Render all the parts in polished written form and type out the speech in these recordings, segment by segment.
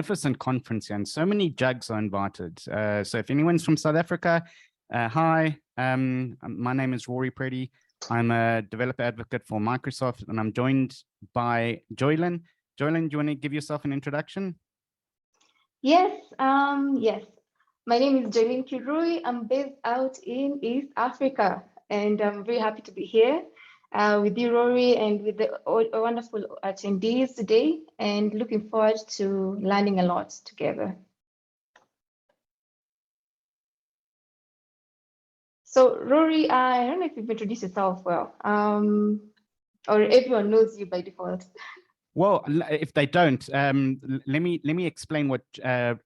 magnificent conference here, and so many jugs are invited. So if anyone's from South Africa, hi, my name is Rory Preddy. I'm a developer advocate for Microsoft, and I'm joined by Joylynn. Joylynn, do you want to give yourself an introduction? Yes, yes. My name is Joylynn Kirui. I'm based out in East Africa, and I'm very happy to be here with you, Rory, and with the wonderful attendees today, and looking forward to learning a lot together. So, Rory, I don't know if you've introduced yourself well, or everyone knows you by default. Well, if they don't, let me explain what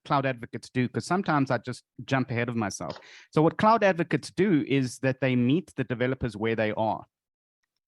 cloud advocates do, because sometimes I just jump ahead of myself. So what cloud advocates do is that they meet the developers where they are.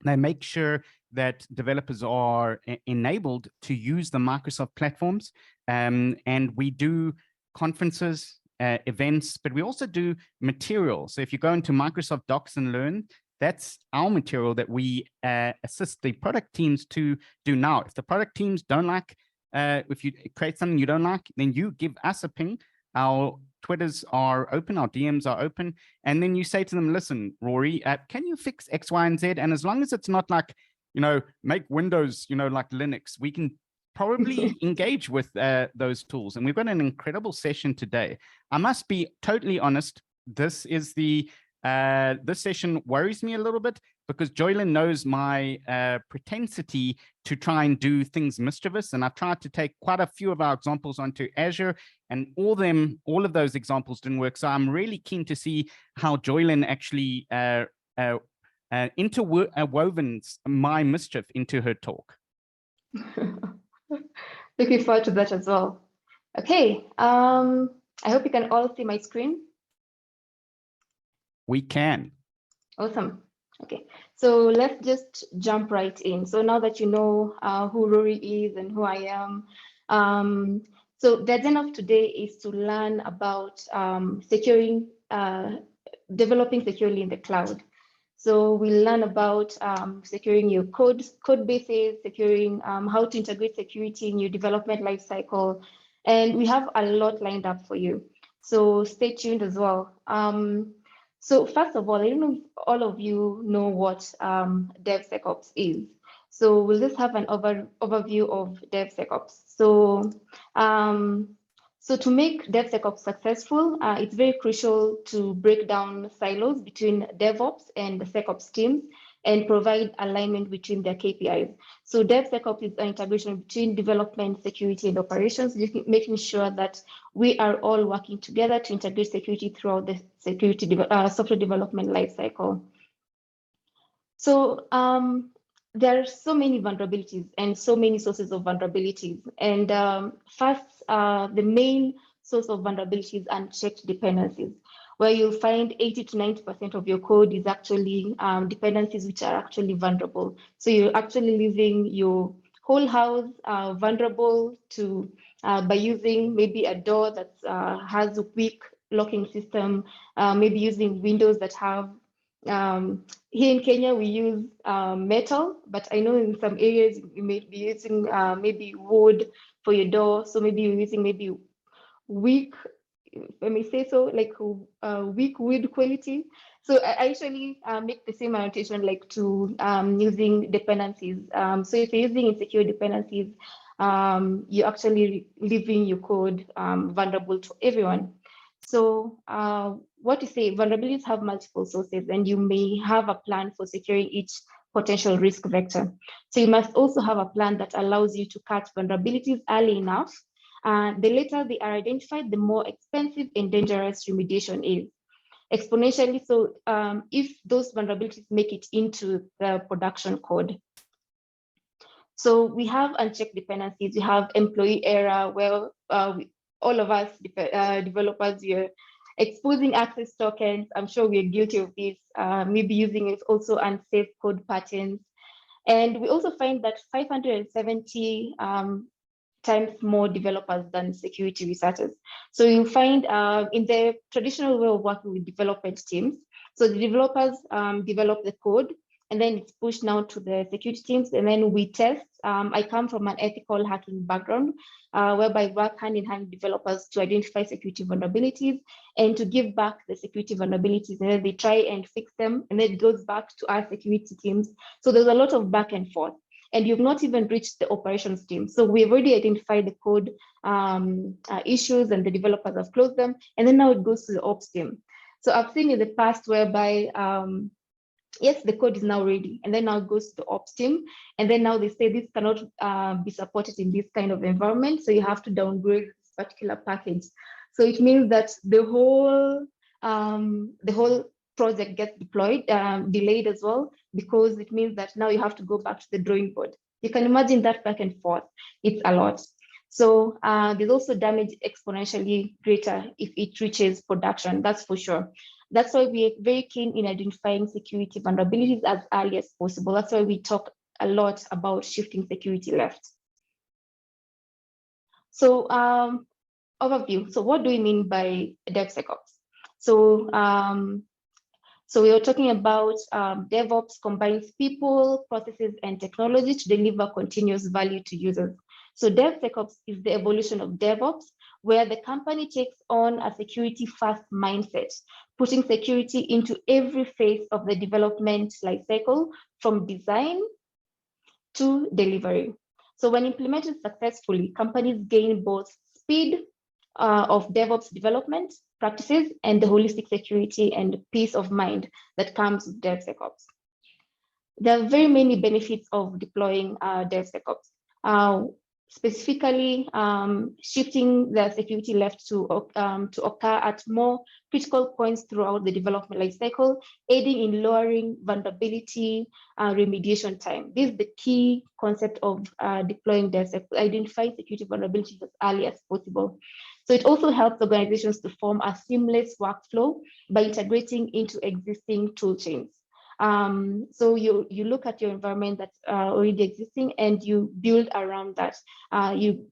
They make sure that developers are enabled to use the Microsoft platforms, and we do conferences, events, but we also do material. So if you go into Microsoft Docs and Learn, that's our material that we assist the product teams to do now. If the product teams don't like, if you create something you don't like, then you give us a ping. Our Twitters are open, our DMs are open, and then you say to them, listen, Rory, can you fix X, Y, and Z? And as long as it's not like, make Windows, like Linux, we can probably engage with those tools. And we've got an incredible session today. I must be totally honest. This is this session worries me a little bit because Joylynn knows my propensity to try and do things mischievous, and I've tried to take quite a few of our examples onto Azure, and all of those examples didn't work. So I'm really keen to see how Joylynn actually interwoven my mischief into her talk. Looking forward to that as well. Okay, I hope you can all see my screen. We can. Awesome. Okay, so let's just jump right in. So now that you know who Rory is and who I am, so the agenda of today is to learn about developing securely in the cloud. So we'll learn about securing your code bases, securing how to integrate security in your development lifecycle, and we have a lot lined up for you. So stay tuned as well. So first of all, I don't know if all of you know what DevSecOps is. So we'll just have an overview of DevSecOps. So, so to make DevSecOps successful, it's very crucial to break down silos between DevOps and the SecOps teams and provide alignment between their KPIs. So DevSecOps is an integration between development, security, and operations, making sure that we are all working together to integrate security throughout the security software development lifecycle. So there are so many vulnerabilities and so many sources of vulnerabilities. And first, the main source of vulnerabilities are unchecked dependencies, where you'll find 80 to 90% of your code is actually dependencies which are actually vulnerable. So you're actually leaving your whole house vulnerable to by using maybe a door that has a weak locking system, maybe using windows that have, here in Kenya, we use metal, but I know in some areas you may be using maybe wood for your door. So maybe you're using maybe weak, let me say so, like weak wood quality. So I actually make the same annotation like to using dependencies. So if you're using insecure dependencies, you're actually leaving your code vulnerable to everyone. So what you say, vulnerabilities have multiple sources, and you may have a plan for securing each potential risk vector. So you must also have a plan that allows you to catch vulnerabilities early enough. The later they are identified, the more expensive and dangerous remediation is. Exponentially, so if those vulnerabilities make it into the production code. So we have unchecked dependencies. We have employee error, where all of us developers, we're exposing access tokens. I'm sure we're guilty of this. Maybe using it also unsafe code patterns. And we also find that 570 times more developers than security researchers. So you find in the traditional way of working with development teams, so the developers develop the code, and then it's pushed now to the security teams, and then we test. I come from an ethical hacking background, whereby I work hand in hand with developers to identify security vulnerabilities and to give back the security vulnerabilities, and then they try and fix them, and then it goes back to our security teams. So there's a lot of back and forth, and you've not even reached the operations team. So we've already identified the code issues, and the developers have closed them, and then now it goes to the ops team. So I've seen in the past whereby yes, the code is now ready, and then now it goes to the ops team, and then now they say this cannot be supported in this kind of environment, so you have to downgrade this particular package. So it means that the whole project gets deployed, delayed as well, because it means that now you have to go back to the drawing board. You can imagine that back and forth, it's a lot. So there's also damage exponentially greater if it reaches production, that's for sure. That's why we're very keen in identifying security vulnerabilities as early as possible. That's why we talk a lot about shifting security left. So overview. So what do we mean by DevSecOps? So we are talking about DevOps combines people, processes, and technology to deliver continuous value to users. So DevSecOps is the evolution of DevOps, where the company takes on a security-first mindset, putting security into every phase of the development lifecycle, from design to delivery. So when implemented successfully, companies gain both speed of DevOps development practices and the holistic security and peace of mind that comes with DevSecOps. There are very many benefits of deploying DevSecOps. Specifically, shifting the security left to occur at more critical points throughout the development lifecycle, aiding in lowering vulnerability remediation time. This is the key concept of deploying DevSecOps, identifying security vulnerabilities as early as possible. So it also helps organizations to form a seamless workflow by integrating into existing tool chains. So you look at your environment that's already existing, and you build around that. You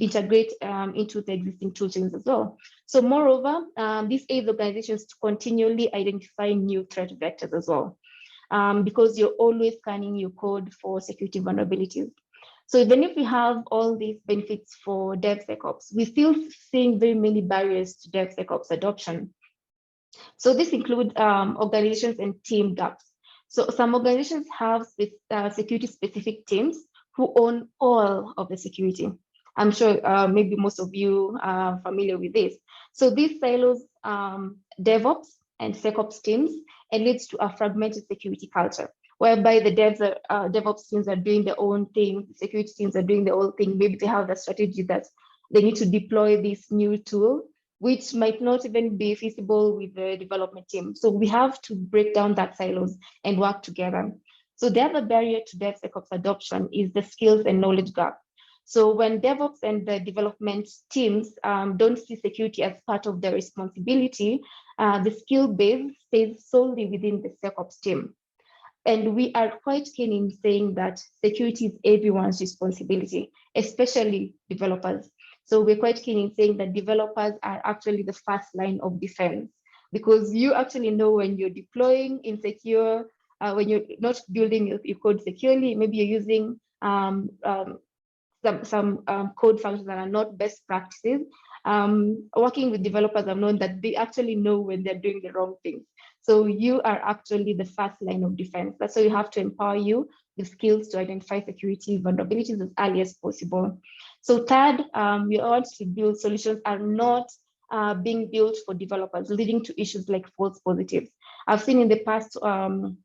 integrate into the existing tool chains as well. So moreover, this aids organizations to continually identify new threat vectors as well, because you're always scanning your code for security vulnerabilities. So even if we have all these benefits for DevSecOps, we're still seeing very many barriers to DevSecOps adoption. So this includes organizations and team gaps. So some organizations have security-specific teams who own all of the security. I'm sure maybe most of you are familiar with this. So this silos DevOps and SecOps teams and leads to a fragmented security culture, whereby the DevOps teams are doing their own thing, the security teams are doing their own thing. Maybe they have the strategy that they need to deploy this new tool, which might not even be feasible with the development team. So we have to break down that silos and work together. So the other barrier to DevSecOps adoption is the skills and knowledge gap. So when DevOps and the development teams don't see security as part of their responsibility, the skill base stays solely within the SecOps team. And we are quite keen in saying that security is everyone's responsibility, especially developers. So we're quite keen in saying that developers are actually the first line of defense, because you actually know when you're deploying insecure, when you're not building your code securely, maybe you're using some code functions that are not best practices. Working with developers, I've known that they actually know when they're doing the wrong things. So you are actually the first line of defense. That's why you have to empower you with skills to identify security vulnerabilities as early as possible. So third, we want to build solutions are not being built for developers, leading to issues like false positives. I've seen in the past, when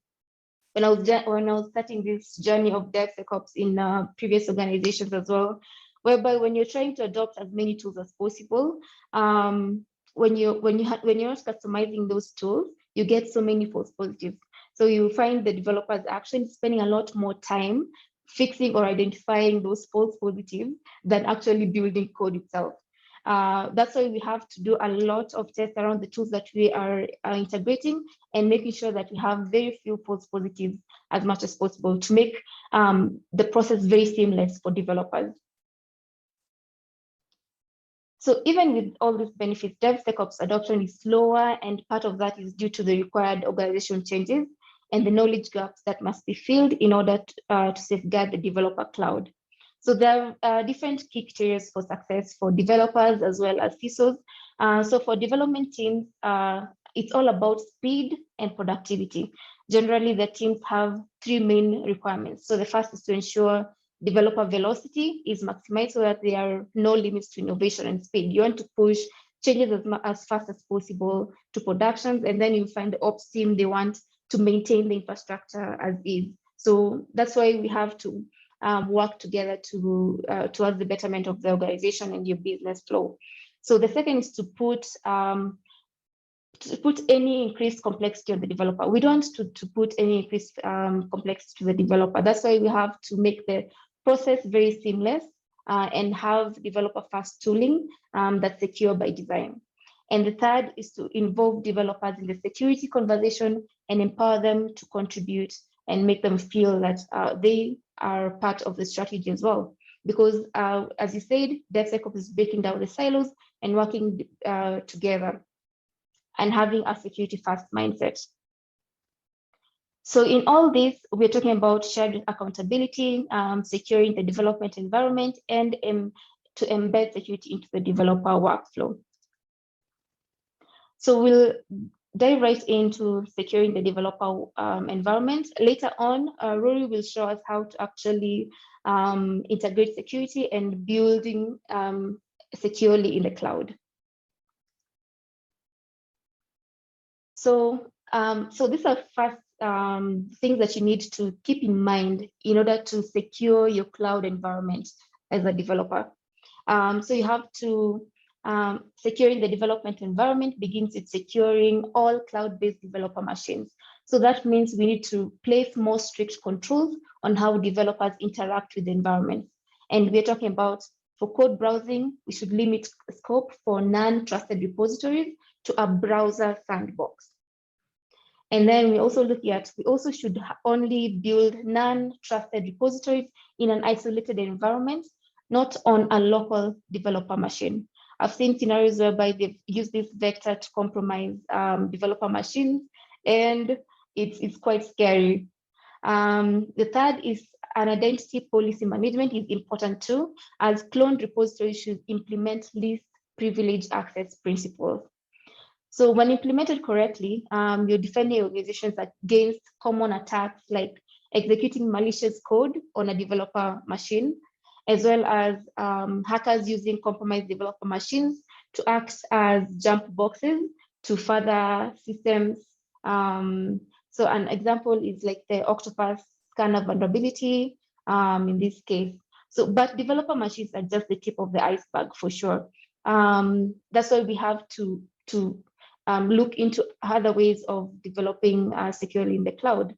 I was starting this journey of DevSecOps in previous organizations as well, whereby when you're trying to adopt as many tools as possible, when you're not customizing those tools, you get so many false positives. So you find the developers actually spending a lot more time fixing or identifying those false positives than actually building code itself. That's why we have to do a lot of tests around the tools that we are integrating and making sure that we have very few false positives as much as possible to make the process very seamless for developers. So even with all these benefits, DevSecOps adoption is slower, and part of that is due to the required organizational changes and the knowledge gaps that must be filled in order to safeguard the developer cloud. So there are different key criteria for success for developers as well as CISOs. So for development teams, it's all about speed and productivity. Generally, the teams have three main requirements. So the first is to ensure developer velocity is maximized so that there are no limits to innovation and speed. You want to push changes as fast as possible to productions, and then you find the ops team, they want to maintain the infrastructure as is. So that's why we have to work together to towards the betterment of the organization and your business flow. So the second is to put any increased complexity on the developer. We don't want to put any increased complexity to the developer. That's why we have to make the process very seamless and have developer fast tooling that's secure by design. And the third is to involve developers in the security conversation and empower them to contribute and make them feel that they are part of the strategy as well. Because as you said, DevSecOps is breaking down the silos and working together and having a security first mindset. So in all this, we're talking about shared accountability, securing the development environment, and to embed security into the developer workflow. So we'll dive right into securing the developer environment. Later on, Rory will show us how to actually integrate security and building securely in the cloud. So, these are first things that you need to keep in mind in order to secure your cloud environment as a developer. So you have to securing the development environment begins with securing all cloud-based developer machines. So that means we need to place more strict controls on how developers interact with the environment. And we're talking about for code browsing, we should limit scope for non-trusted repositories to a browser sandbox. And then we also should only build non-trusted repositories in an isolated environment, not on a local developer machine. I've seen scenarios whereby they've used this vector to compromise developer machines, and it's quite scary. The third is an identity policy management is important too, as cloned repositories should implement least privileged access principles. So when implemented correctly, you're defending organizations against common attacks like executing malicious code on a developer machine, as well as hackers using compromised developer machines to act as jump boxes to further systems. So an example is like the Octopus scanner vulnerability in this case. So, but developer machines are just the tip of the iceberg for sure. That's why we have to look into other ways of developing securely in the cloud.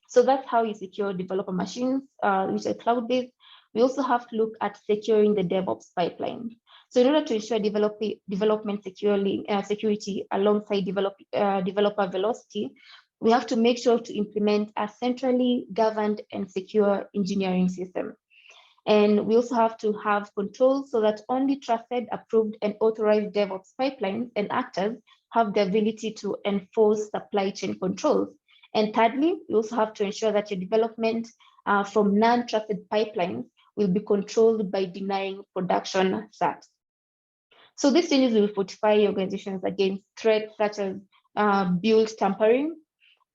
So that's how you secure developer machines, which are cloud-based. We also have to look at securing the DevOps pipeline. So in order to ensure development security alongside developer velocity, we have to make sure to implement a centrally governed and secure engineering system. And we also have to have controls so that only trusted, approved, and authorized DevOps pipelines and actors have the ability to enforce supply chain controls. And thirdly, we also have to ensure that your development from non-trusted pipelines will be controlled by denying production SATs. So these changes will fortify organizations against threats such as build tampering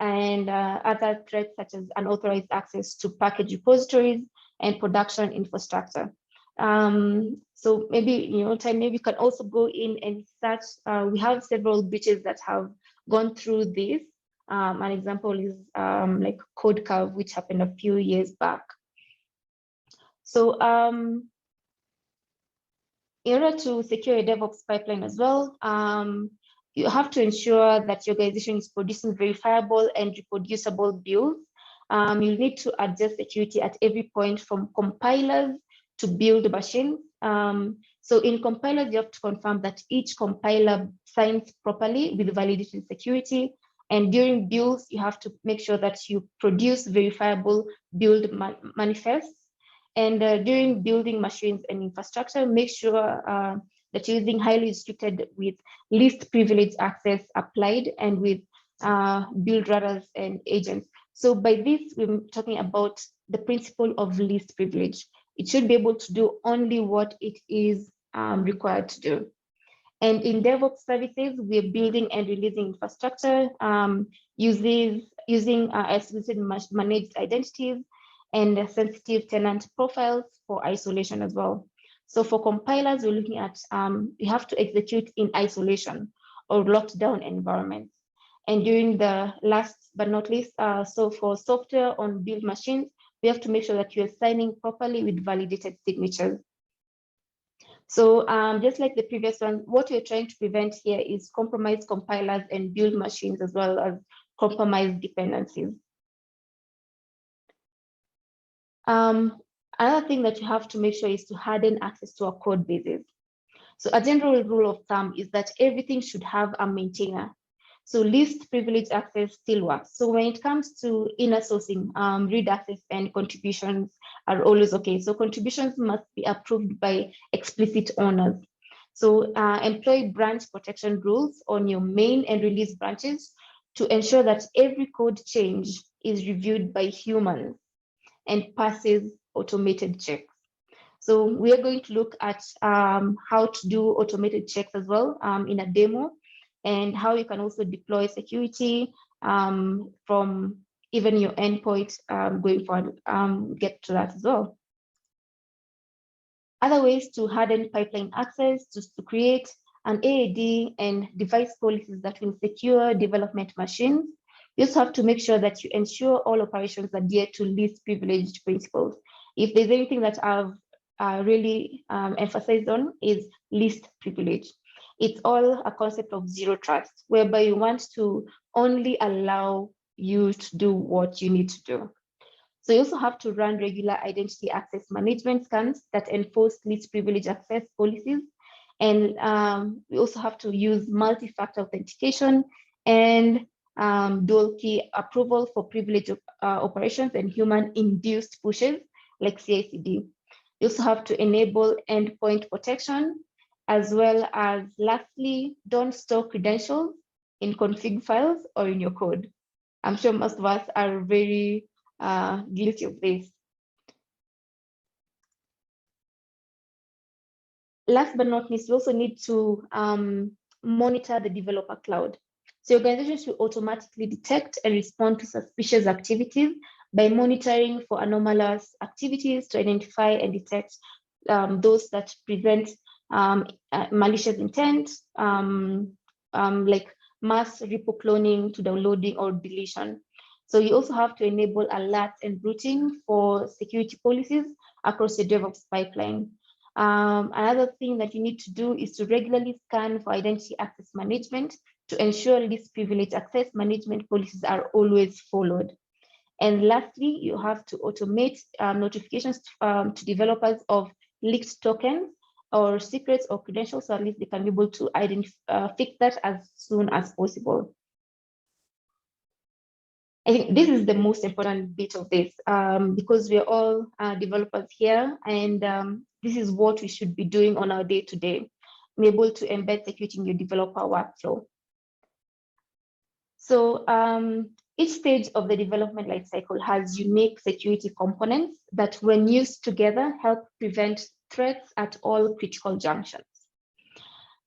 and other threats such as unauthorized access to package repositories and production infrastructure. So maybe, maybe you can also go in and search. We have several breaches that have gone through this. An example is like Code Curve, which happened a few years back. So in order to secure a DevOps pipeline as well, you have to ensure that your organization is producing verifiable and reproducible builds. You need to adjust security at every point from compilers to build machines. So in compilers, you have to confirm that each compiler signs properly with validated security. And during builds, you have to make sure that you produce verifiable build manifests. And during building machines and infrastructure, make sure that you're using highly restricted with least privileged access applied and with build routers and agents. So by this, we're talking about the principle of least privilege. It should be able to do only what it is required to do. And in DevOps services, we're building and releasing infrastructure using as we said, managed identities and sensitive tenant profiles for isolation as well. So for compilers, we're looking at you have to execute in isolation or locked down environments. And during the last but not least, so for software on build machines, we have to make sure that you're signing properly with validated signatures. So just like the previous one, what we're trying to prevent here is compromised compilers and build machines, as well as compromised dependencies. Another thing that you have to make sure is to harden access to our code bases. So a general rule of thumb is that everything should have a maintainer. So least privileged access still works. So when it comes to inner sourcing, read access and contributions are always okay. So contributions must be approved by explicit owners. So employ branch protection rules on your main and release branches to ensure that every code change is reviewed by humans and passes automated checks. So we are going to look at how to do automated checks as well in a demo, and how you can also deploy security from even your endpoint going forward. Get to that as well. Other ways to harden pipeline access, to create an AAD and device policies that will secure development machines. You also have to make sure that you ensure all operations adhere to least privileged principles. If there's anything that I've really emphasized on is least privilege. It's all a concept of zero trust, whereby you want to only allow you to do what you need to do. So you also have to run regular identity access management scans that enforce least privilege access policies. And we also have to use multi-factor authentication and dual key approval for privilege operations and human-induced pushes like CI/CD. You also have to enable endpoint protection, as well as lastly, don't store credentials in config files or in your code. I'm sure most of us are very guilty of this. Last but not least, we also need to monitor the developer cloud. So organizations should automatically detect and respond to suspicious activities by monitoring for anomalous activities to identify and detect those that present malicious intent, like mass repo cloning to downloading or deletion. So you also have to enable alerts and routing for security policies across the DevOps pipeline. Another thing that you need to do is to regularly scan for identity access management to ensure least privilege access management policies are always followed. And lastly, you have to automate notifications to developers of leaked tokens or secrets or credentials, so at least they can be able to fix that as soon as possible. I think this is the most important bit of this because we're all developers here, and this is what we should be doing on our day-to-day. Be able to embed security in your developer workflow. So each stage of the development lifecycle has unique security components that, when used together, help prevent threats at all critical junctions.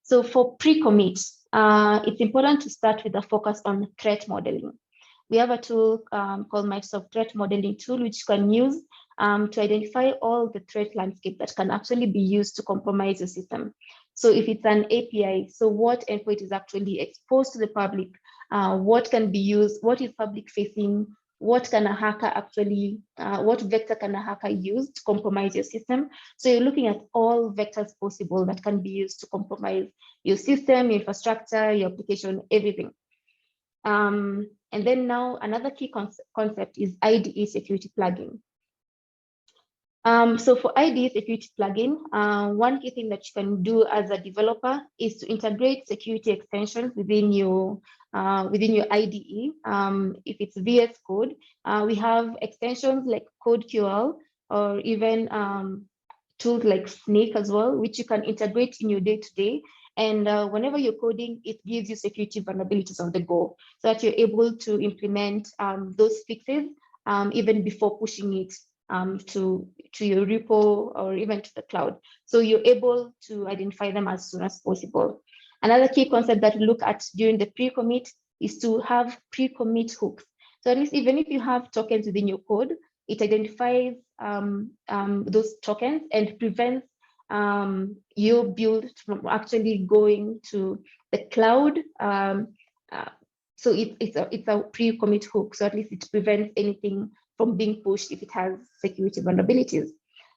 So for pre-commit, it's important to start with a focus on threat modeling. We have a tool called Microsoft Threat Modeling Tool, which you can use to identify all the threat landscape that can actually be used to compromise your system. So if it's an API, so what endpoint is actually exposed to the public, what can be used, what is public facing, what can a hacker actually, what vector can a hacker use to compromise your system? So you're looking at all vectors possible that can be used to compromise your system, your infrastructure, your application, everything. And then now another key concept is IDE security plugin. So for IDE security plugin, one key thing that you can do as a developer is to integrate security extensions within your IDE. If it's VS Code, we have extensions like CodeQL, or even tools like Snake as well, which you can integrate in your day-to-day And whenever you're coding, it gives you security vulnerabilities on the go, so that you're able to implement those fixes even before pushing it to your repo or even to the cloud. So you're able to identify them as soon as possible. Another key concept that we look at during the pre-commit is to have pre-commit hooks. So at least even if you have tokens within your code, it identifies those tokens and prevents your build from actually going to the cloud. So it's a pre-commit hook. So at least it prevents anything from being pushed if it has security vulnerabilities.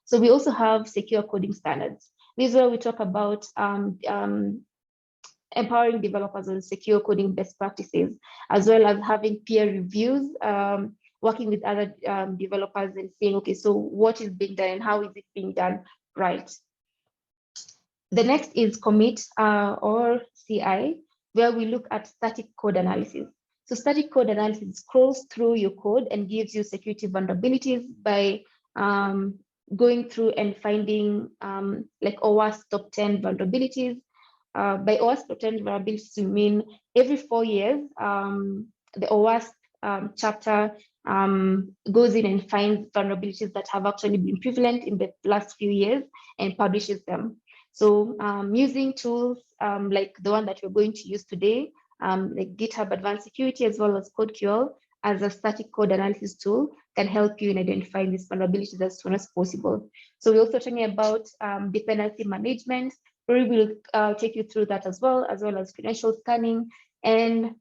So we also have secure coding standards. This is where we talk about empowering developers on secure coding best practices, as well as having peer reviews, working with other developers and saying, okay, so what is being done and how is it being done right? The next is commit or CI, where we look at static code analysis. So static code analysis scrolls through your code and gives you security vulnerabilities by going through and finding like OWASP top 10 vulnerabilities. By OWASP top 10 vulnerabilities, we mean every 4 years, the OWASP chapter goes in and finds vulnerabilities that have actually been prevalent in the last few years and publishes them. So using tools like the one that we're going to use today, like GitHub Advanced Security, as well as CodeQL as a static code analysis tool, can help you in identifying these vulnerabilities as soon as possible. So we're also talking about dependency management. Rory will take you through that as well as credential scanning and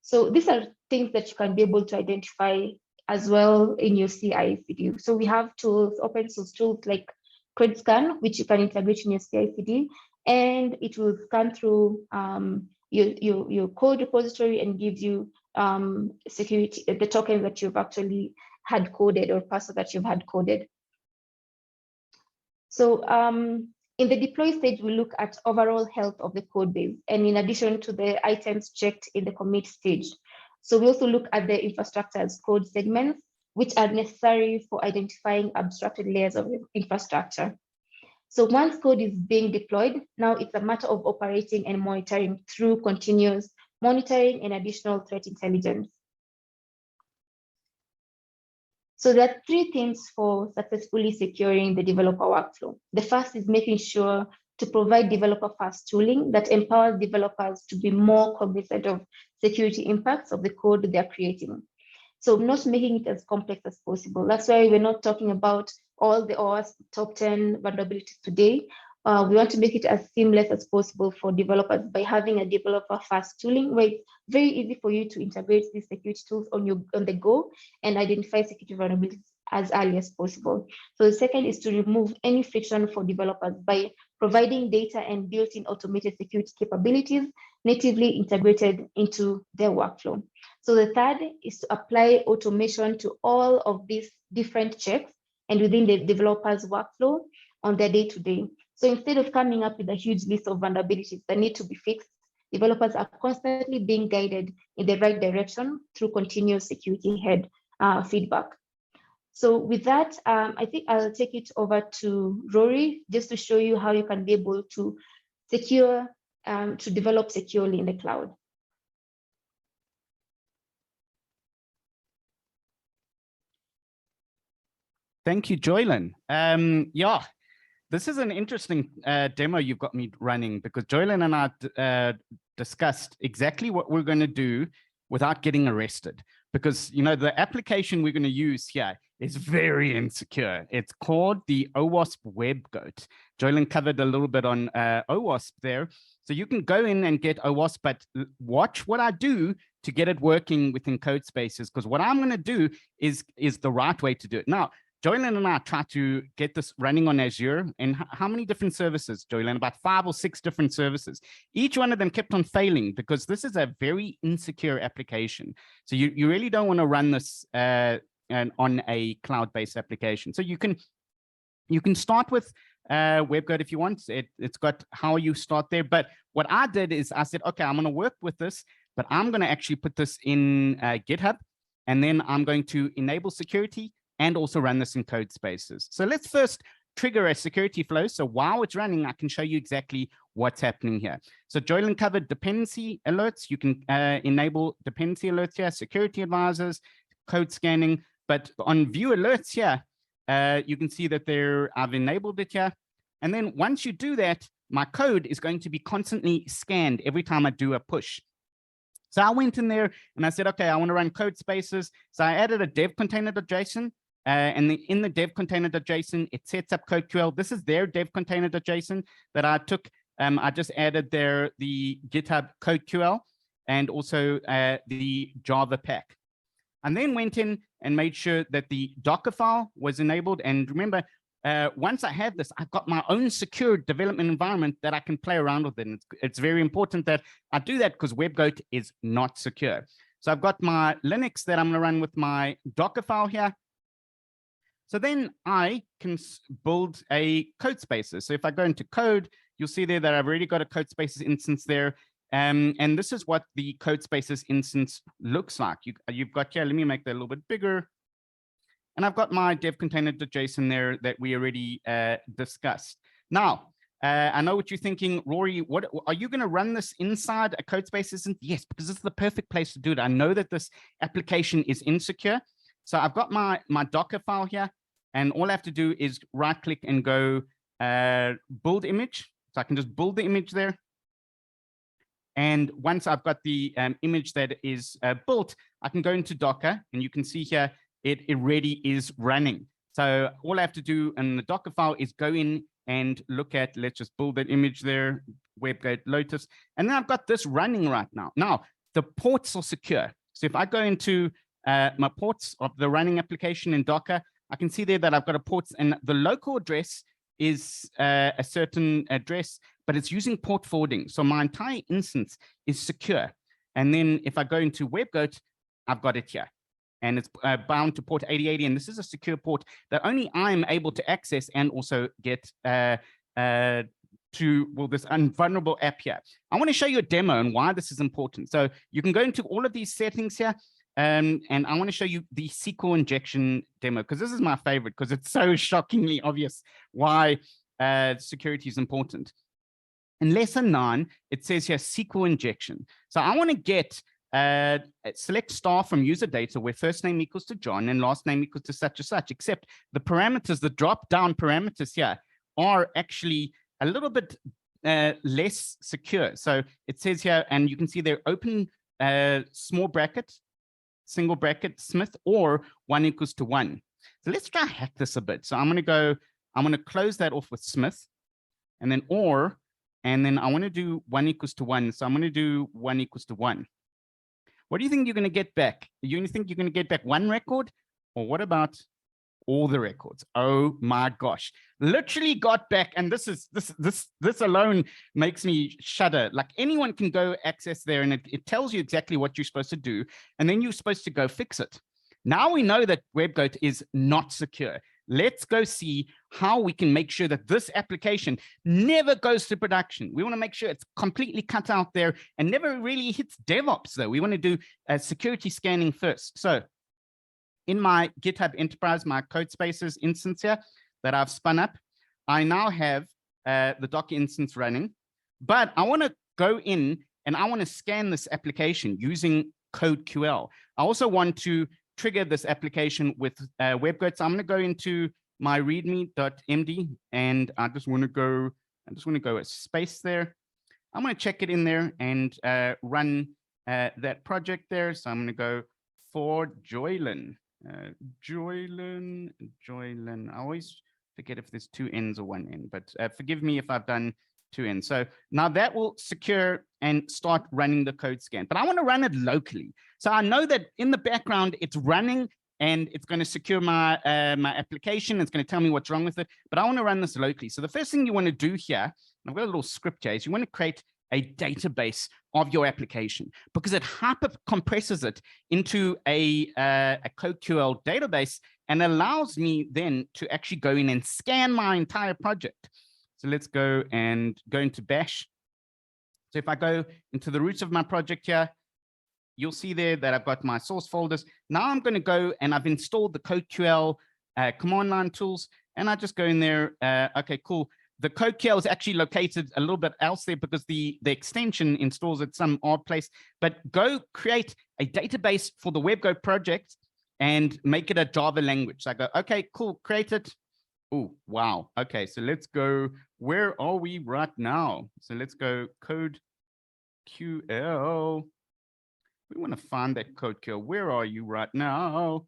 So these are things that you can be able to identify as well in your CI/CD. So we have tools, open source tools like CredScan, which you can integrate in your CI/CD, and it will scan through your code repository and gives you security, the tokens that you've actually had coded or password that you've had coded. So in the deploy stage, we look at overall health of the code base, and in addition to the items checked in the commit stage. So we also look at the infrastructure as code segments, which are necessary for identifying abstracted layers of infrastructure. So once code is being deployed, now it's a matter of operating and monitoring through continuous monitoring and additional threat intelligence. So there are 3 things for successfully securing the developer workflow. The first is making sure to provide developer-first tooling that empowers developers to be more cognizant of security impacts of the code they're creating. So not making it as complex as possible. That's why we're not talking about all the OWASP top 10 vulnerabilities today. We want to make it as seamless as possible for developers by having a developer-first tooling where it's very easy for you to integrate these security tools on the go and identify security vulnerabilities as early as possible. So the second is to remove any friction for developers by providing data and built-in automated security capabilities natively integrated into their workflow. So the third is to apply automation to all of these different checks and within the developer's workflow on their day-to-day. So instead of coming up with a huge list of vulnerabilities that need to be fixed, developers are constantly being guided in the right direction through continuous security head feedback. So with that, I think I'll take it over to Rory just to show you how you can be able to to develop securely in the cloud. Thank you, Joylynn. Yeah, this is an interesting demo you've got me running, because Joylynn and I discussed exactly what we're going to do without getting arrested. Because, you know, the application we're going to use here is very insecure. It's called the OWASP Web Goat. Joylynn covered a little bit on OWASP there. So you can go in and get OWASP, but watch what I do to get it working within Codespaces, because what I'm going to do is the right way to do it. Now, Joylynn and I tried to get this running on Azure, and how many different services, Joylynn? About 5 or 6 different services. Each one of them kept on failing because this is a very insecure application. So you really don't want to run this on a cloud-based application. So you can start with WebGoat if you want. It's got how you start there. But what I did is I said, okay, I'm going to work with this, but I'm going to actually put this in GitHub, and then I'm going to enable security and also run this in Codespaces. So let's first trigger a security flow. So while it's running, I can show you exactly what's happening here. So Joylynn covered dependency alerts. You can enable dependency alerts here, security advisors, code scanning. But on view alerts here, you can see that I've enabled it here. And then once you do that, my code is going to be constantly scanned every time I do a push. So I went in there and I said, okay, I want to run Codespaces. So I added a dev container.json. And in the dev container.json, it sets up CodeQL. This is their dev container.json that I took. I just added there the GitHub CodeQL and also the Java pack. And then went in and made sure that the Docker file was enabled. And remember, once I have this, I've got my own secure development environment that I can play around with. And it's very important that I do that because WebGoat is not secure. So I've got my Linux that I'm going to run with my Docker file here. So then I can build a Codespaces. So if I go into code, you'll see there that I've already got a Codespaces instance there. And this is what the Codespaces instance looks like. You've got here, let me make that a little bit bigger. And I've got my dev container.json there that we already discussed. Now, I know what you're thinking, Rory, what are you going to run this inside a Codespaces? Yes, because it's the perfect place to do it. I know that this application is insecure. So I've got my Docker file here, and all I have to do is right click and go build image. So I can just build the image there. And once I've got the image that is built, I can go into Docker, and you can see here, it already is running. So all I have to do in the Docker file is go in and look at, let's just build that image there, WebGoat Lotus. And then I've got this running right now. Now, the ports are secure. So if I go into my ports of the running application in Docker, I can see there that I've got a port, and the local address is a certain address, but it's using port forwarding. So my entire instance is secure. And then if I go into WebGoat, I've got it here. And it's bound to port 8080. And this is a secure port that only I'm able to access and also get to this invulnerable app here. I want to show you a demo and why this is important. So you can go into all of these settings here. And I want to show you the SQL injection demo, because this is my favorite, because it's so shockingly obvious why security is important. In lesson 9, it says here SQL injection. So I want to get select star from user data where first name equals to John and last name equals to such and such, except the parameters, the drop down parameters here are actually a little bit less secure. So it says here, and you can see they're open small bracket, single bracket, Smith, or 1 equals to 1. So let's try hack this a bit. So I'm going to close that off with Smith, and then or, and then I want to do 1 equals to 1. So I'm going to do 1 equals to 1. What do you think you're going to get back? You think you're going to get back 1 record, or what about all the records? Oh my gosh, literally got back. And this alone makes me shudder. Like, anyone can go access there, and it tells you exactly what you're supposed to do. And then you're supposed to go fix it. Now we know that WebGoat is not secure. Let's go see how we can make sure that this application never goes to production. We want to make sure it's completely cut out there and never really hits DevOps though. We want to do security scanning first. So in my GitHub Enterprise, my Codespaces instance here that I've spun up, I now have the Docker instance running, but I want to go in and I want to scan this application using CodeQL. I also want to trigger this application with WebGoat. So I'm going to go into my readme.md, and I just want to go a space there. I'm going to check it in there and run that project there. So I'm going to go for Joylynn. Joylynn. I always forget if there's 2 N's or 1 N, but forgive me if I've done 2 N's. So now that will secure and start running the code scan, but I want to run it locally. So I know that in the background it's running and it's going to secure my my application. It's going to tell me what's wrong with it, but I want to run this locally. So the first thing you want to do here, I've got a little script here, is you want to create a database of your application, because it hyper compresses it into a CodeQL database and allows me then to actually go in and scan my entire project. So let's go into Bash. So if I go into the roots of my project here, you'll see there that I've got my source folders. Now I'm going to go and I've installed the CodeQL command line tools. and I just go in there. Okay, cool. The CodeQL is actually located a little bit else there because the extension installs at some odd place, but go create a database for the WebGo project and make it a Java language. So I go, okay, cool, create it. Oh, wow. Okay, so let's go. Where are we right now? So let's go CodeQL. We want to find that CodeQL. Where are you right now?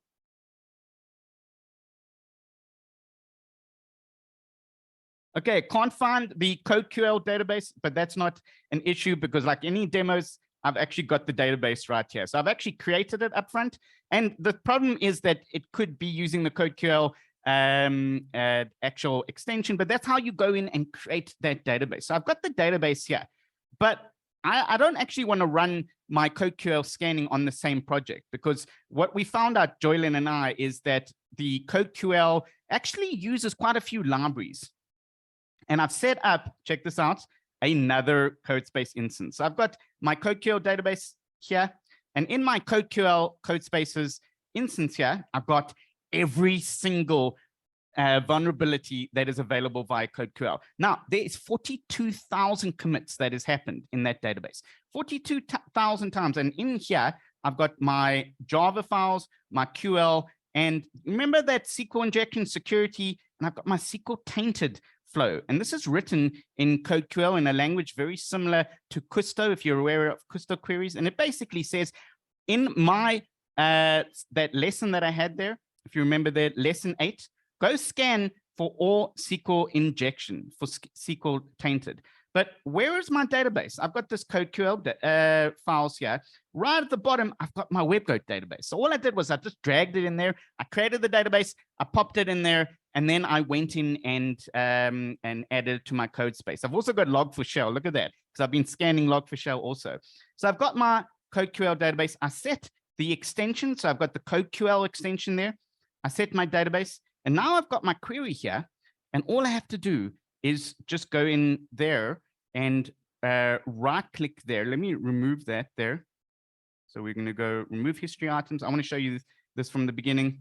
Okay, can't find the CodeQL database, but that's not an issue because like any demos, I've actually got the database right here. So I've actually created it up front. And the problem is that it could be using the CodeQL actual extension, but that's how you go in and create that database. So I've got the database here, but I don't actually want to run my CodeQL scanning on the same project because what we found out, Joylynn and I, is that the CodeQL actually uses quite a few libraries. And I've set up, check this out, another Codespace instance. So I've got my CodeQL database here, and in my CodeQL Codespaces instance here, I've got every single vulnerability that is available via CodeQL. Now, there is 42,000 commits that has happened in that database, 42,000 times. And in here, I've got my Java files, my QL, and remember that SQL injection security, and I've got my SQL tainted flow. And this is written in CodeQL in a language very similar to Custo, if you're aware of Custo queries. And it basically says in my, that lesson that I had there, if you remember that lesson 8, go scan for all SQL injection for SQL tainted. But where is my database? I've got this CodeQL files here. Right at the bottom, I've got my WebGo database. So all I did was I just dragged it in there. I created the database, I popped it in there, and then I went in and added it to my code space. I've also got log4shell. Look at that, because I've been scanning log4shell also. So I've got my CodeQL database. I set the extension. So I've got the CodeQL extension there. I set my database, and now I've got my query here. And all I have to do is just go in there and right click there. Let me remove that there. So we're going to go remove history items. I want to show you this from the beginning.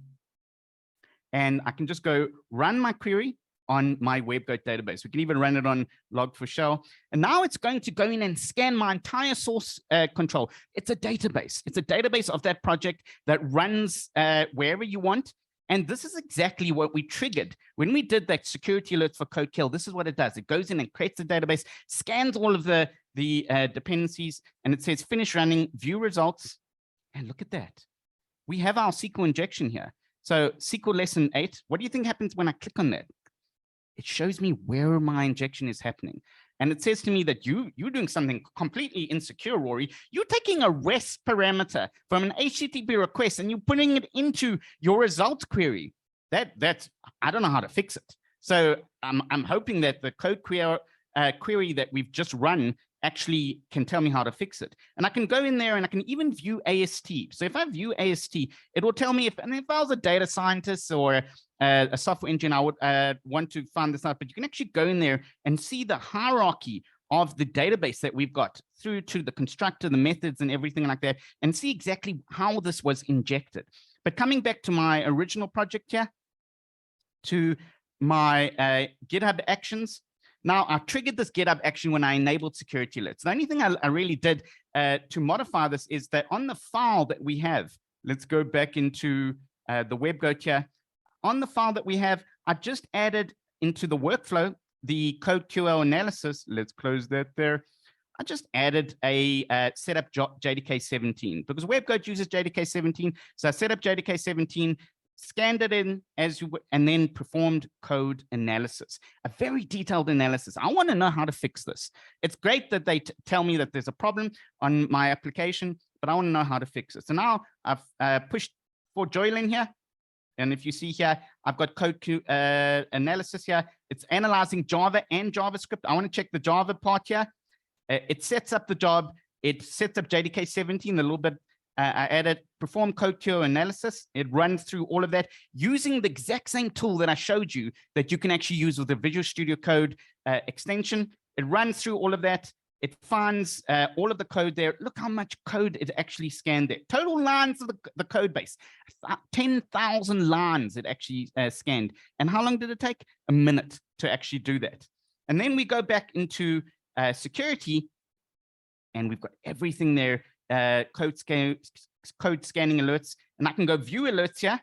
And I can just go run my query on my WebGo database. We can even run it on log4shell. And now it's going to go in and scan my entire source control. It's a database. It's a database of that project that runs wherever you want. And this is exactly what we triggered when we did that security alerts for CodeQL. This is what it does. It goes in and creates a database, scans all of the dependencies, and it says finish running, view results. And look at that. We have our SQL injection here. So SQL lesson 8, what do you think happens when I click on that? It shows me where my injection is happening. And it says to me that you're doing something completely insecure, Rory. You're taking a REST parameter from an HTTP request and you're putting it into your results query. That's I don't know how to fix it. So I'm hoping that the code query that we've just run actually can tell me how to fix it. And I can go in there and I can even view AST. So if I view AST, it will tell me if I was a data scientist or a software engineer, I would want to find this out, but you can actually go in there and see the hierarchy of the database that we've got through to the constructor, the methods and everything like that, and see exactly how this was injected. But coming back to my original project here, to my GitHub actions. Now, I triggered this GitHub action when I enabled security alerts. The only thing I really did to modify this is that on the file that we have, let's go back into the WebGo here. On the file that we have, I just added into the workflow, the CodeQL analysis. Let's close that there. I just added a setup JDK 17 because WebGo uses JDK 17. So I set up JDK 17, scanned it in as you would, and then performed code analysis, a very detailed analysis. I want to know how to fix this. It's great that they tell me that there's a problem on my application, but I want to know how to fix it. So now I've pushed for Joylynn here. And if you see here, I've got code analysis here. It's analyzing Java and JavaScript. I want to check the Java part here. It sets up the job. It sets up JDK 17 a little bit. I added perform CodeQL analysis. It runs through all of that using the exact same tool that I showed you that you can actually use with the Visual Studio Code extension. It runs through all of that. It finds all of the code there. Look how much code it actually scanned there. Total lines of the code base, 10,000 lines it actually scanned. And how long did it take? A minute to actually do that. And then we go back into security, and we've got everything there, code scanning alerts, and I can go view alerts here.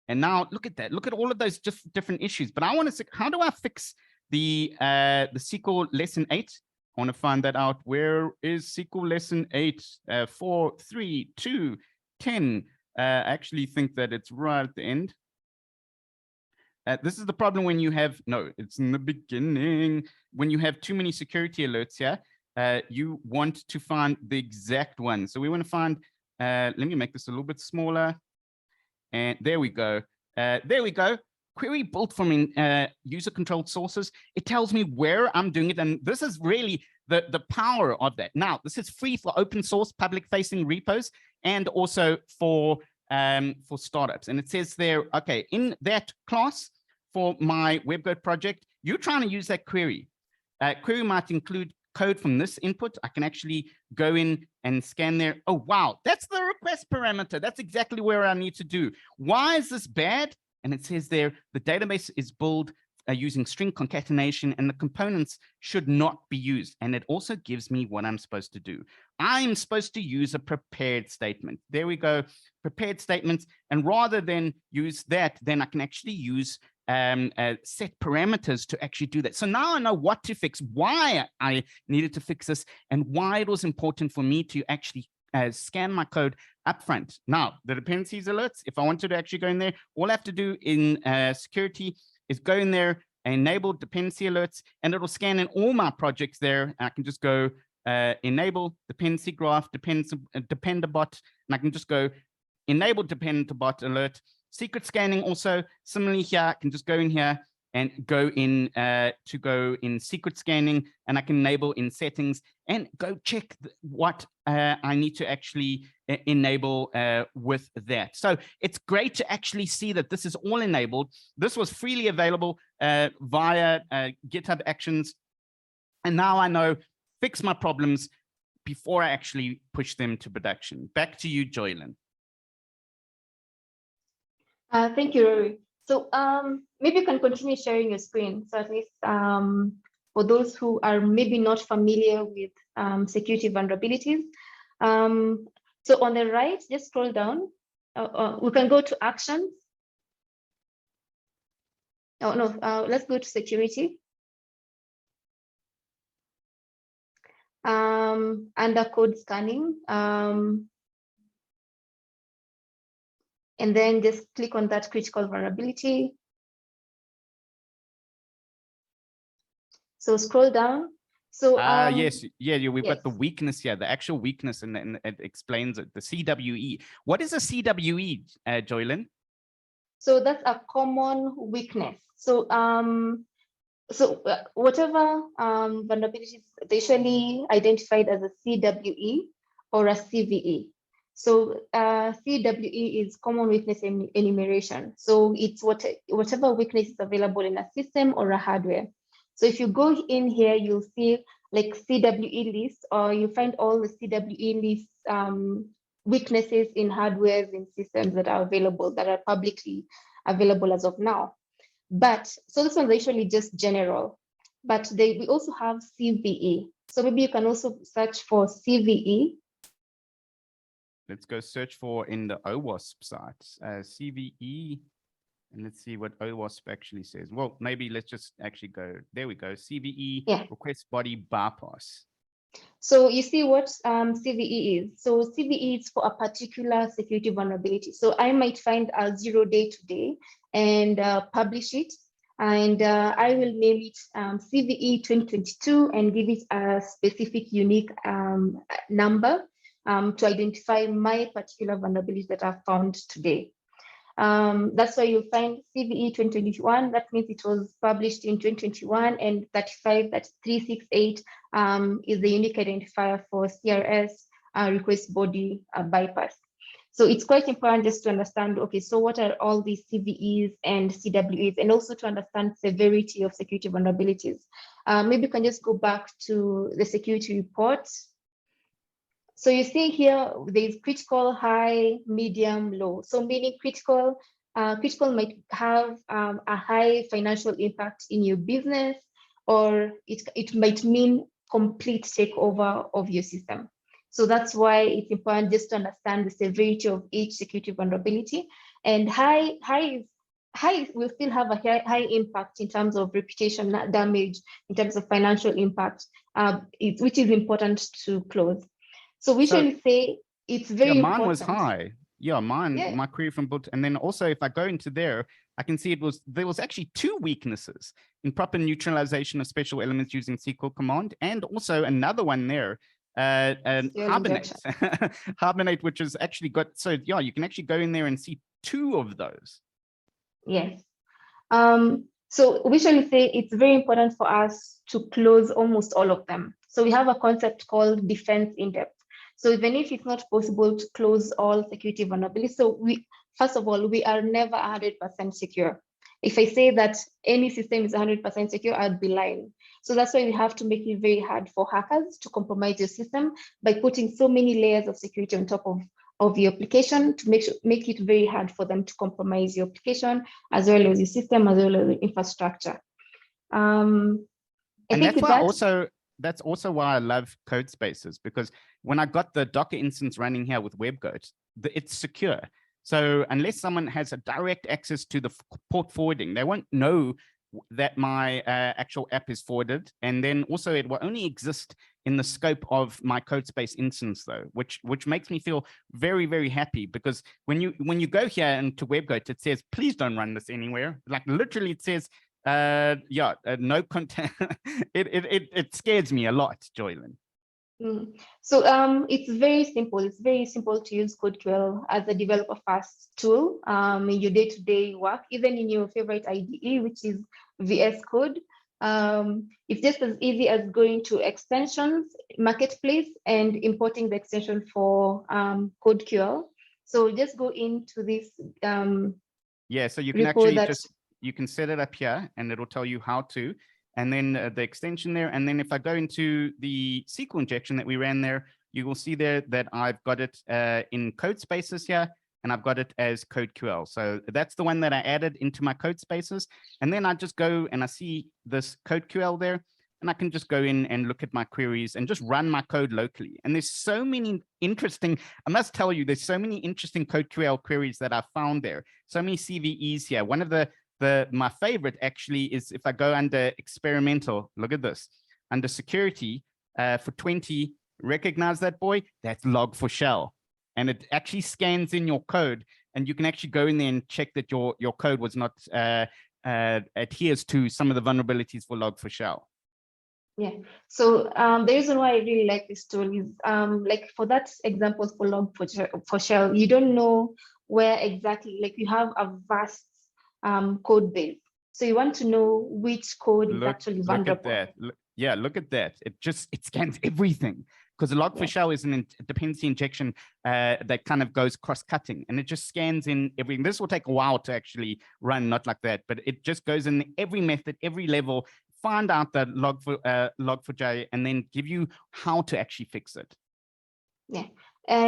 And now look at that. Look at all of those different issues. But I want to say, how do I fix the SQL lesson 8? I want to find that out. Where is SQL lesson 8? 4, 3, 2, 10. I actually think that it's right at the end. This is the problem when you have, no, it's in the beginning. When you have too many security alerts here, you want to find the exact one. So we want to find, let me make this a little bit smaller. And there we go. There we go. Query built from user-controlled sources. It tells me where I'm doing it. And this is really the power of that. Now, this is free for open source, public-facing repos, and also for startups. And it says there, okay, in that class for my WebGoat project, you're trying to use that query. Query might include code from this input. I can actually go in and scan there. Oh, wow, that's the request parameter. That's exactly where I need to do. Why is this bad? And it says there, the database is built using string concatenation, and the components should not be used. And it also gives me what I'm supposed to do. I'm supposed to use a prepared statement. There we go, prepared statements. And rather than use that, then I can actually use set parameters to actually do that. So now I know what to fix, why I needed to fix this, and why it was important for me to actually scan my code upfront. Now, the dependencies alerts, if I wanted to actually go in there, all I have to do in security is go in there, enable dependency alerts, and it'll scan in all my projects there. I can just go enable dependency graph, dependabot, and I can just go enable dependabot alert. Secret scanning also, similarly here, I can just go in here and go in to go in secret scanning, and I can enable in settings and go check what I need to actually enable with that. So it's great to actually see that this is all enabled. This was freely available via GitHub Actions. And now I know, fix my problems before I actually push them to production. Back to you, Joylynn. Thank you, Rory. So maybe you can continue sharing your screen. So at least for those who are maybe not familiar with security vulnerabilities. So on the right, just scroll down. We can go to actions. Oh, no, let's go to security. Under code scanning. And then just click on that critical vulnerability. So scroll down. So yes, yeah, we've yes. got the weakness here, the actual weakness, and then it explains it, the CWE. What is a CWE, Joylynn? So that's a common weakness. So whatever vulnerabilities are usually identified as a CWE or a CVE. So CWE is common weakness enumeration. So it's whatever weakness is available in a system or a hardware. So if you go in here, you'll see like CWE lists, or you find all the CWE lists weaknesses in hardwares in systems that are available, that are publicly available as of now. But so this one's actually just general, but we also have CVE. So maybe you can also search for CVE. Let's go search for in the OWASP site, CVE, and let's see what OWASP actually says. Well, maybe let's just actually go, there we go, CVE, yeah. Request body bypass. So you see what CVE is. So CVE is for a particular security vulnerability. So I might find a 0-day today and publish it, and I will name it CVE 2022 and give it a specific unique number to identify my particular vulnerabilities that are found today. That's why you'll find CVE 2021. That means it was published in 2021, and 36368 is the unique identifier for CRS request body bypass. So it's quite important just to understand, okay, so what are all these CVEs and CWEs, and also to understand severity of security vulnerabilities. Maybe you can just go back to the security report. So you see here, there's critical, high, medium, low. So meaning critical might have a high financial impact in your business, or it might mean complete takeover of your system. So that's why it's important just to understand the severity of each security vulnerability. And high will still have a high impact in terms of reputation damage, in terms of financial impact, which is important to close. So we should say it's very important. Mine was high. Yeah, my query from boot. And then also if I go into there, I can see there was actually 2 weaknesses in proper neutralization of special elements using SQL command, and also another one there, Hibernate. Hibernate, which has actually got, so yeah, you can actually go in there and see 2 of those. Yes. So we shall say it's very important for us to close almost all of them. So we have a concept called defense in depth. So even if it's not possible to close all security vulnerabilities, so first of all, we are never 100% secure. If I say that any system is 100% secure, I'd be lying. So that's why we have to make it very hard for hackers to compromise your system by putting so many layers of security on top of your application to make it very hard for them to compromise your application, as well as your system, as well as the infrastructure. And that's also why I love Codespaces, because when I got the Docker instance running here with WebGoat, it's secure. So unless someone has a direct access to the port forwarding, they won't know that my actual app is forwarded. And then also it will only exist in the scope of my Codespace instance though, which makes me feel very, very happy, because when you go here into WebGoat, it says, please don't run this anywhere. Like literally it says, no content. It scares me a lot, Joylynn. So it's very simple. It's very simple to use CodeQL as a developer first tool in your day-to-day work, even in your favorite IDE, which is VS Code. It's just as easy as going to extensions, marketplace, and importing the extension for CodeQL. So just go into this. So you can actually you can set it up here and it'll tell you how to, and then the extension there. And then if I go into the SQL injection that we ran there, you will see there that I've got it in Codespaces here, and I've got it as CodeQL. So that's the one that I added into my Codespaces. And then I just go and I see this CodeQL there, and I can just go in and look at my queries and just run my code locally. And there's so many interesting, I must tell you, there's so many interesting CodeQL queries that I found there. So many CVEs here. One of my favorite actually is if I go under experimental, look at this, under security for 20, recognize that boy? That's log4shell. And it actually scans in your code, and you can actually go in there and check that your code was not adheres to some of the vulnerabilities for log4shell. Yeah, so the reason why I really like this tool is like for that example for log4shell, you don't know where exactly, like you have a vast code base. So you want to know which code is actually vulnerable. Look at that. Look at that. It scans everything, because a log4shell is a dependency injection that kind of goes cross-cutting, and it just scans in everything. This will take a while to actually run, not like that, but it just goes in every method, every level, find out that log4j, and then give you how to actually fix it. Yeah.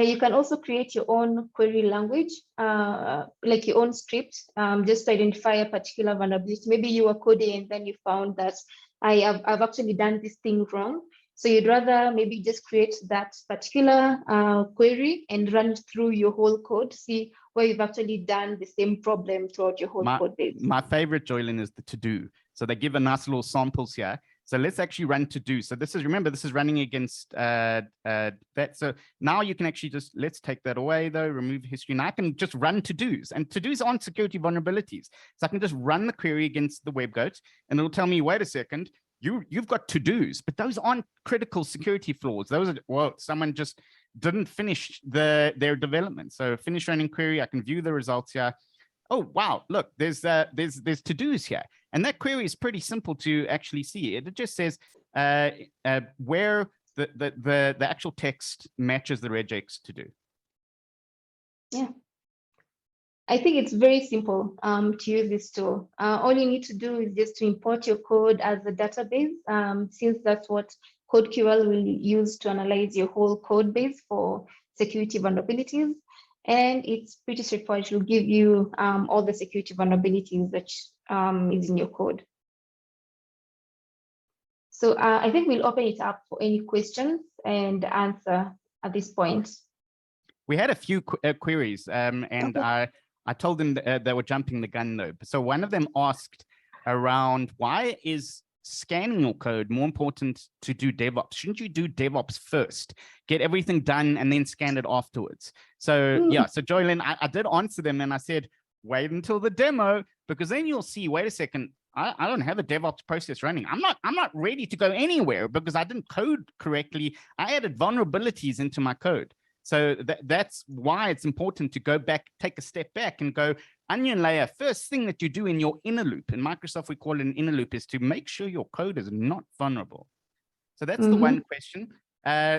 You can also create your own query language, like your own script, just to identify a particular vulnerability. Maybe you were coding and then you found that I've actually done this thing wrong. So you'd rather maybe just create that particular query and run it through your whole code, see where you've actually done the same problem throughout your whole code base. My favorite, Joylynn, is the to-do. So they give a nice little samples here. So let's actually run to-do. So this is, remember, this is running against that. So now you can actually just, let's take that away though, remove history. Now I can just run to-dos, and to-dos aren't security vulnerabilities. So I can just run the query against the WebGoat, and it'll tell me, wait a second, you've got to-dos, but those aren't critical security flaws. Those are, well, someone just didn't finish their development. So finish running query, I can view the results here. Oh, wow, look, there's to-dos here. And that query is pretty simple to actually see. It just says where the actual text matches the regex to-do. Yeah. I think it's very simple to use this tool. All you need to do is just to import your code as a database, since that's what CodeQL will use to analyze your whole code base for security vulnerabilities. And it's pretty straightforward. It will give you all the security vulnerabilities that is in your code. So I think we'll open it up for any questions and answer at this point. We had a few queries, and okay. I told them they were jumping the gun though. So one of them asked around, why is scanning your code more important to do DevOps? Shouldn't you do DevOps first, get everything done and then scan it afterwards? So yeah, so Joylynn, I did answer them and I said, wait until the demo, because then you'll see, wait a second, I don't have a DevOps process running. I'm not ready to go anywhere because I didn't code correctly. I added vulnerabilities into my code. So that's why it's important to go back, take a step back and go onion layer. First thing that you do in your inner loop, in Microsoft, we call it an inner loop, is to make sure your code is not vulnerable. So that's the one question.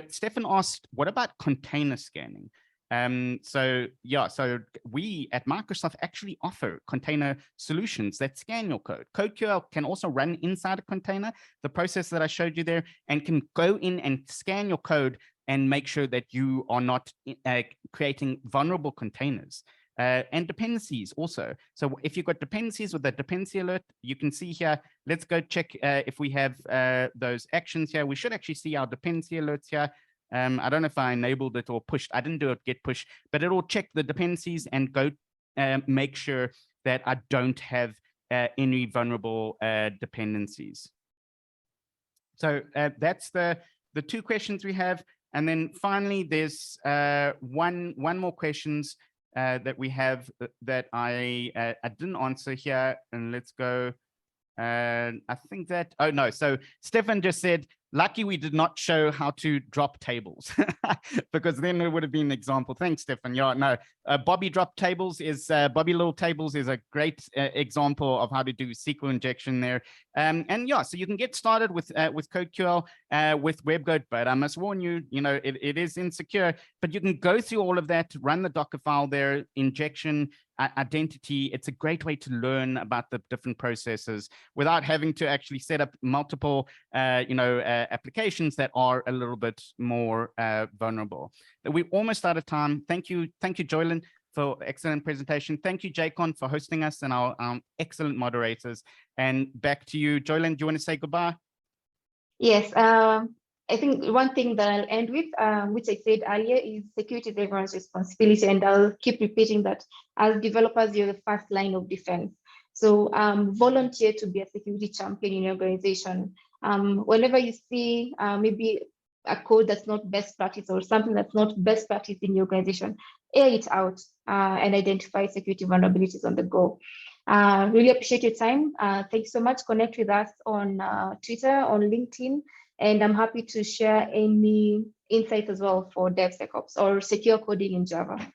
Stefan asked, what about container scanning? So yeah, so we at Microsoft actually offer container solutions that scan your code. CodeQL can also run inside a container, the process that I showed you there, and can go in and scan your code and make sure that you are not creating vulnerable containers. And dependencies also. So if you've got dependencies with a dependency alert, you can see here, let's go check if we have those actions here. We should actually see our dependency alerts here. I don't know if I enabled it or pushed. I didn't do it get push, but it'll check the dependencies and go make sure that I don't have any vulnerable dependencies. So that's the two questions we have. And then finally, there's one more questions that we have that I didn't answer here. And let's go. I think that, oh no, so Stefan just said, lucky we did not show how to drop tables because then it would have been an example. Thanks, Stefan. Yeah, no, Bobby drop tables is, Bobby little tables is a great example of how to do SQL injection there. And yeah, so you can get started with CodeQL, with WebGoat, but I must warn you, you know, it is insecure, but you can go through all of that, run the Docker file there, injection, identity. It's a great way to learn about the different processes without having to actually set up multiple, applications that are a little bit more vulnerable. We're almost out of time. Thank you, Joylynn, for excellent presentation. Thank you, JCON, for hosting us and our excellent moderators. And back to you, Joylynn. Do you want to say goodbye? Yes. I think one thing that I'll end with, which I said earlier, is security is everyone's responsibility. And I'll keep repeating that as developers, you're the first line of defense. So volunteer to be a security champion in your organization. Whenever you see maybe a code that's not best practice or something that's not best practice in your organization, air it out and identify security vulnerabilities on the go. Really appreciate your time. Thanks so much. Connect with us on Twitter, on LinkedIn. And I'm happy to share any insights as well for DevSecOps or secure coding in Java.